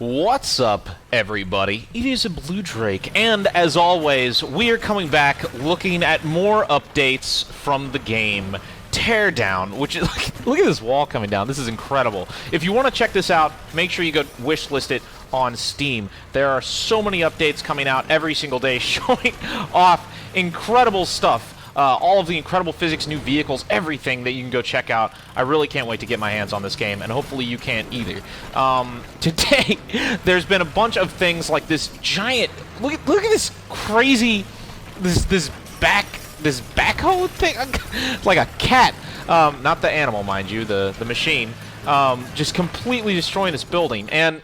What's up, everybody? It is a Blue Drake, and as always, we are coming back looking at more updates from the game Teardown, which is like, look at this wall coming down. This is incredible. If you want to check this out, make sure you go wishlist it on Steam. There are so many updates coming out every single day showing off incredible stuff. All of the incredible physics, new vehicles, everything that you can go check out. I really can't wait to get my hands on this game, and hopefully you can't either. Today, there's been a bunch of things like this giant. Look at this crazy, this backhoe thing, like a cat. Not the animal, mind you, the machine. Just completely destroying this building. And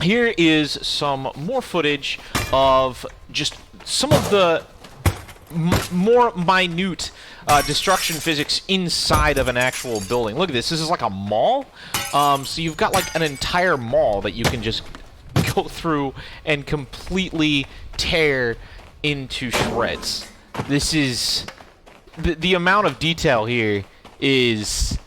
here is some more footage of just some of the more minute destruction physics inside of an actual building. Look at this. This is like a mall. So you've got like an entire mall that you can just go through and completely tear into shreds. This is... The amount of detail here is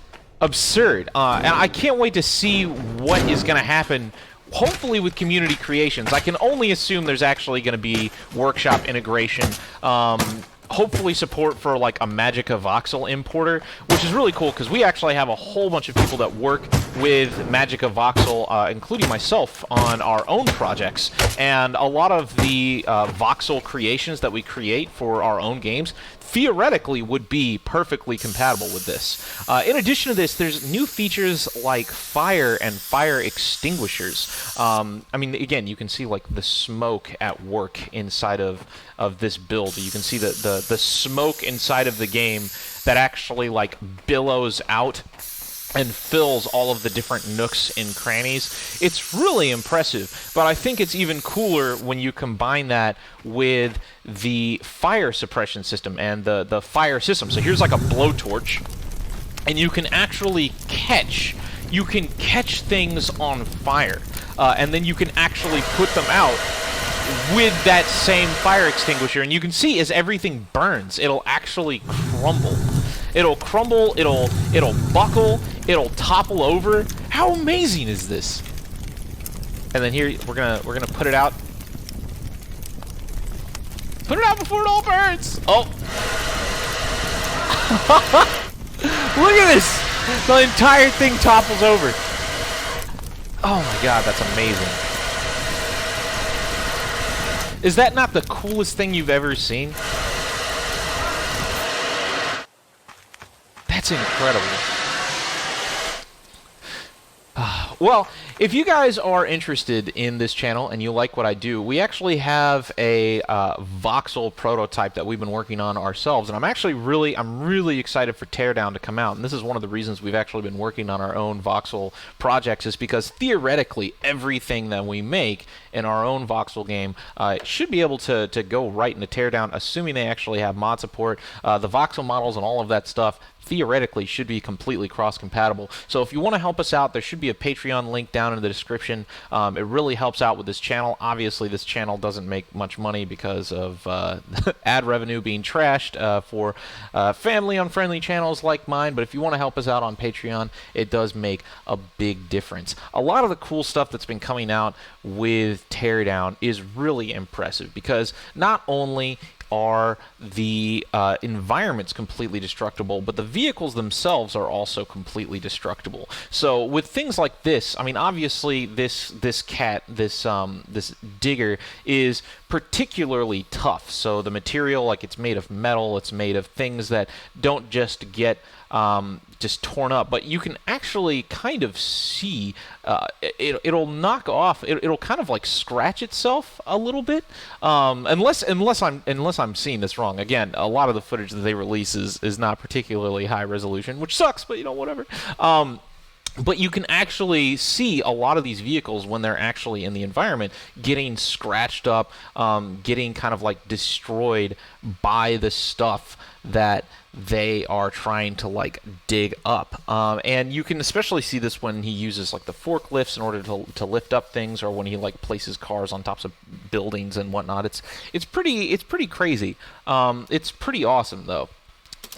absurd. And I can't wait to see what is going to happen, hopefully with community creations. I can only assume there's actually going to be workshop integration, hopefully support for like a Magica voxel importer, which is really cool because we actually have a whole bunch of people that work with Magica voxel, including myself, on our own projects. And a lot of the voxel creations that we create for our own games theoretically would be perfectly compatible with this. In addition to this, there's new features like fire and fire extinguishers. I mean, again, you can see like the smoke at work inside of this build. You can see the smoke inside of the game that actually like billows out and fills all of the different nooks and crannies. It's really impressive, but I think it's even cooler when you combine that with the fire suppression system and the fire system. So here's like a blowtorch, and you can actually catch things on fire, and then you can actually put them out with that same fire extinguisher, and you can see as everything burns, it'll actually crumble. It'll crumble, it'll buckle, it'll topple over. How amazing is this? And then here we're gonna put it out. Put it out before it all burns! Oh! Look at this! The entire thing topples over. Oh my god, that's amazing. Is that not the coolest thing you've ever seen? That's incredible. Well, if you guys are interested in this channel and you like what I do, we actually have a voxel prototype that we've been working on ourselves, and I'm really excited for Teardown to come out. And this is one of the reasons we've actually been working on our own voxel projects, is because theoretically everything that we make in our own voxel game should be able to go right into Teardown, assuming they actually have mod support. The voxel models and all of that stuff theoretically should be completely cross-compatible. So if you want to help us out, there should be a Patreon link down in the description. It really helps out with this channel. Obviously, this channel doesn't make much money because of ad revenue being trashed for family-unfriendly channels like mine, but if you want to help us out on Patreon, it does make a big difference. A lot of the cool stuff that's been coming out with Teardown is really impressive, because not only are the environments completely destructible, but the vehicles themselves are also completely destructible. So with things like this, I mean, obviously this cat, this digger, is particularly tough. So the material, like, it's made of metal, it's made of things that don't just get just torn up, but you can actually kind of see it'll knock off. It'll kind of like scratch itself a little bit, unless I'm seeing this wrong. Again, a lot of the footage that they release is not particularly high resolution, which sucks, but you know, whatever. But you can actually see a lot of these vehicles when they're actually in the environment getting scratched up, getting kind of like destroyed by the stuff that they are trying to like dig up. And you can especially see this when he uses like the forklifts in order to lift up things, or when he like places cars on tops of buildings and whatnot. It's pretty crazy. It's pretty awesome though.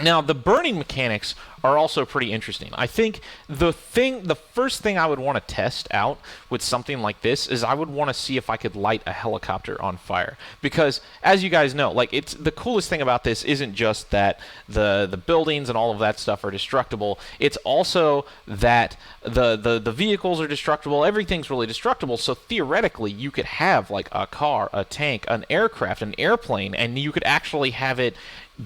Now, the burning mechanics are also pretty interesting. I think the first thing I would want to test out with something like this is I would want to see if I could light a helicopter on fire. Because, as you guys know, like, it's the coolest thing about this isn't just that the buildings and all of that stuff are destructible. It's also that the vehicles are destructible. Everything's really destructible. So theoretically, you could have like a car, a tank, an aircraft, an airplane, and you could actually have it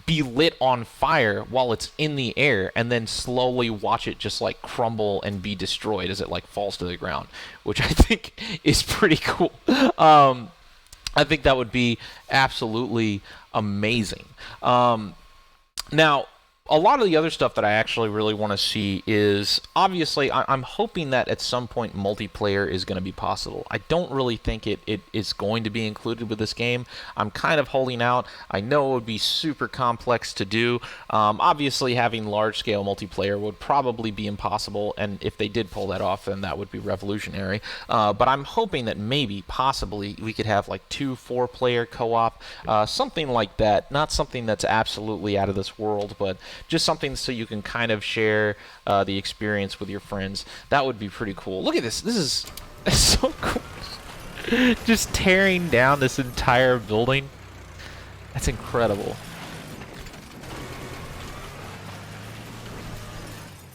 be lit on fire while it's in the air, and then slowly watch it just like crumble and be destroyed as it like falls to the ground, which I think is pretty cool. I think that would be absolutely amazing. Now, a lot of the other stuff that I actually really want to see is, obviously, I'm hoping that at some point multiplayer is going to be possible. I don't really think it is going to be included with this game. I'm kind of holding out. I know it would be super complex to do. Obviously, having large-scale multiplayer would probably be impossible, and if they did pull that off, then that would be revolutionary. But I'm hoping that maybe, possibly, we could have like 2-4-player co-op, something like that. Not something that's absolutely out of this world, but just something so you can kind of share the experience with your friends. That would be pretty cool. Look at this. This is so cool. Just tearing down this entire building. That's incredible.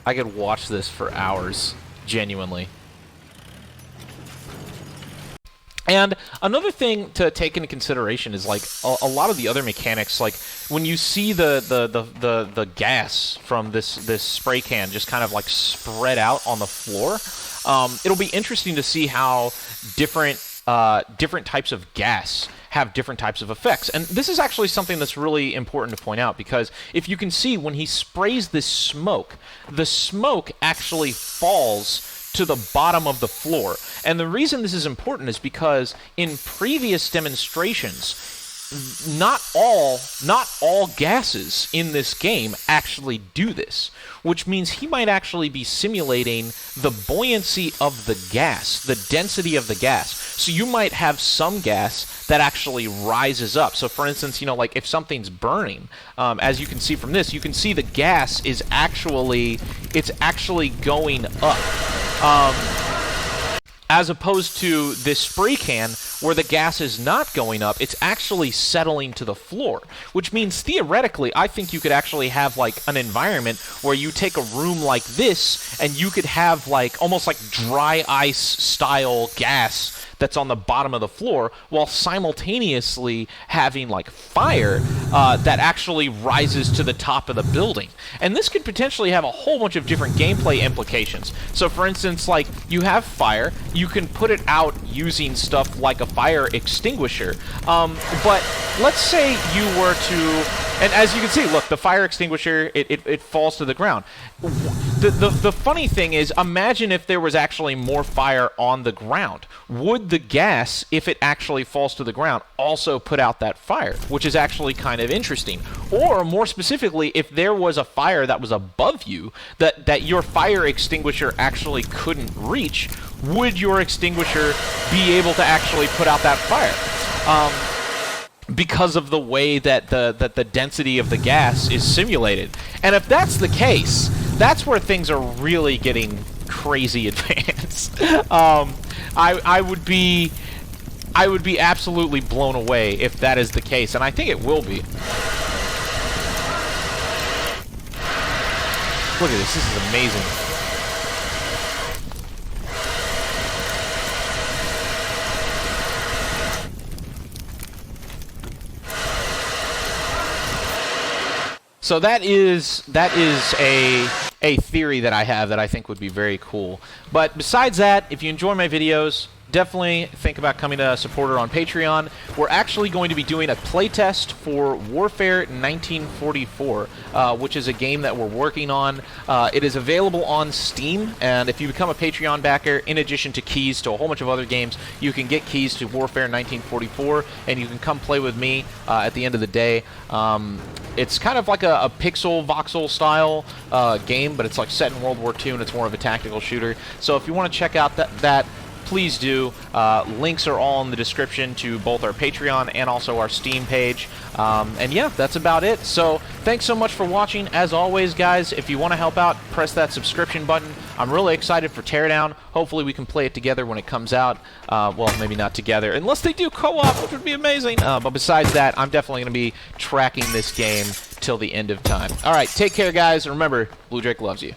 I could watch this for hours, genuinely. And another thing to take into consideration is like a lot of the other mechanics, like when you see the gas from this spray can just kind of like spread out on the floor, it'll be interesting to see how different types of gas have different types of effects. And this is actually something that's really important to point out, because if you can see, when he sprays this smoke, the smoke actually falls to the bottom of the floor. And the reason this is important is because in previous demonstrations, not all gases in this game actually do this, which means he might actually be simulating the buoyancy of the gas, the density of the gas. So you might have some gas that actually rises up. So for instance, you know, like if something's burning, as you can see from this, you can see the gas is actually going up. As opposed to this spray can, where the gas is not going up, it's actually settling to the floor. Which means, theoretically, I think you could actually have, like, an environment where you take a room like this, and you could have, like, almost like dry ice-style gas that's on the bottom of the floor, while simultaneously having, like, fire that actually rises to the top of the building. And this could potentially have a whole bunch of different gameplay implications. So, for instance, like, you have fire, you can put it out using stuff like a fire extinguisher. But let's say you were to... And as you can see, look, the fire extinguisher, it falls to the ground. The funny thing is, imagine if there was actually more fire on the ground. Would the gas, if it actually falls to the ground, also put out that fire? Which is actually kind of interesting. Or, more specifically, if there was a fire that was above you, that your fire extinguisher actually couldn't reach, would your extinguisher be able to actually put out that fire? Because of the way that the density of the gas is simulated. And if that's the case, that's where things are really getting crazy advanced. I would be absolutely blown away if that is the case, and I think it will be. Look at this. This is amazing. So that is a theory that I have that I think would be very cool. But besides that, if you enjoy my videos, definitely think about coming a supporter on Patreon. We're actually going to be doing a playtest for Warfare 1944, which is a game that we're working on. It is available on Steam, and if you become a Patreon backer, in addition to keys to a whole bunch of other games, you can get keys to Warfare 1944, and you can come play with me at the end of the day. It's kind of like a pixel voxel style game, but it's like set in World War II, and it's more of a tactical shooter. So if you want to check out that please do. Links are all in the description to both our Patreon and also our Steam page. And yeah, that's about it. So thanks so much for watching. As always, guys, if you want to help out, press that subscription button. I'm really excited for Teardown. Hopefully we can play it together when it comes out. Well, maybe not together, unless they do co-op, which would be amazing. But besides that, I'm definitely going to be tracking this game till the end of time. All right, take care, guys. And remember, Blue Drake loves you.